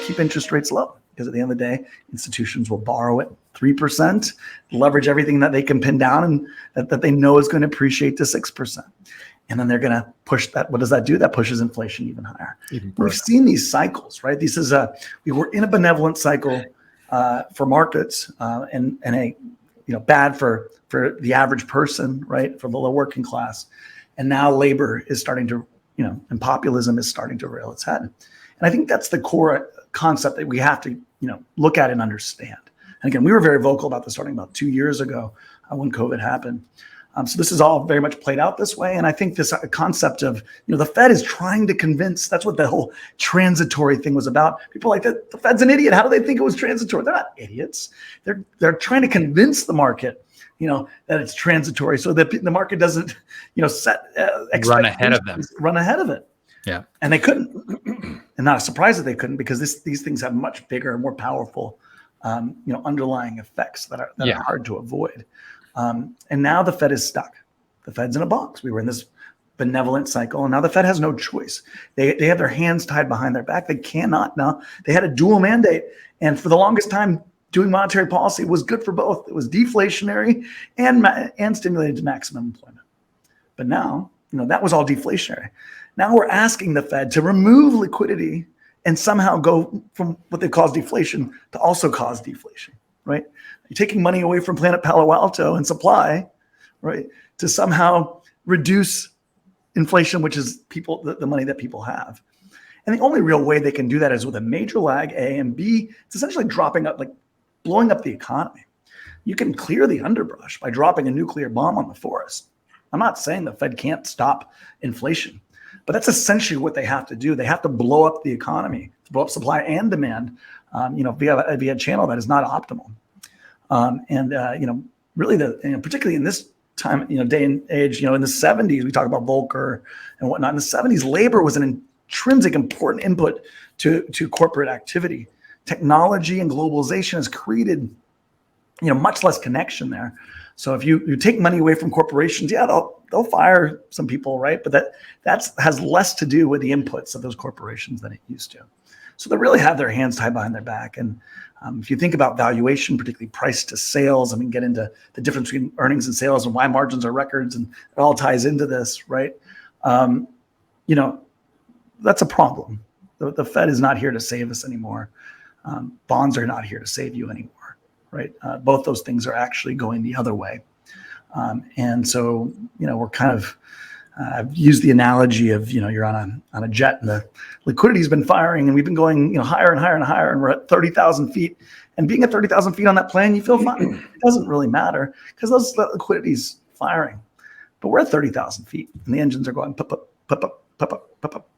keep interest rates low, because at the end of the day, institutions will borrow at 3%, leverage everything that they can pin down and that they know is going to appreciate to 6%. And then they're going to push that. What does that do? That pushes inflation even higher. We've seen these cycles, right? This is we were in a benevolent cycle for markets and a bad for the average person, right? For the low working class. And now labor is starting to, and populism is starting to rear its head. And I think that's the core concept that we have to, look at and understand. And again, we were very vocal about this starting about 2 years ago when COVID happened. So this is all very much played out this way. And I think this concept of, the Fed is trying to convince, that's what the whole transitory thing was about. People are like, the Fed's an idiot. How do they think it was transitory? They're not idiots. They're trying to convince the market, that it's transitory so that the market doesn't, set run ahead of them. Run ahead of it. Yeah. And they couldn't. And not a surprise that they couldn't, because these things have much bigger and more powerful, underlying effects that are hard to avoid. And now the Fed is stuck. The Fed's in a box. We were in this benevolent cycle, and now the Fed has no choice. They have their hands tied behind their back. They cannot now. They had a dual mandate, and for the longest time, doing monetary policy was good for both. It was deflationary and stimulated maximum employment. But now, that was all deflationary. Now we're asking the Fed to remove liquidity and somehow go from what they cause deflation to also cause deflation, right? You're taking money away from Planet Palo Alto and supply, right, to somehow reduce inflation, which is the money that people have. And the only real way they can do that is with a major lag, A, and B, it's essentially blowing up the economy. You can clear the underbrush by dropping a nuclear bomb on the forest. I'm not saying the Fed can't stop inflation, but that's essentially what they have to do. They have to blow up the economy, to blow up supply and demand, via a channel that is not optimal. Really particularly in this time, day and age, in the 70s, we talk about Volcker and whatnot. In the 70s, labor was an intrinsic important input to corporate activity. Technology and globalization has created, much less connection there. So if you take money away from corporations, they'll fire some people, right? But that has less to do with the inputs of those corporations than it used to. So they really have their hands tied behind their back. And if you think about valuation, particularly price to sales, get into the difference between earnings and sales and why margins are records, and it all ties into this, right? That's a problem. The Fed is not here to save us anymore. Bonds are not here to save you anymore, right? Both those things are actually going the other way. And so, we're kind of, I've used the analogy of, you're on a jet and the liquidity's been firing, and we've been going, higher and higher and higher, and we're at 30,000 feet. And being at 30,000 feet on that plane, you feel fine. It doesn't really matter because that liquidity's firing. But we're at 30,000 feet, and the engines are going pop, pop, pop, pop, pop, pop, pop.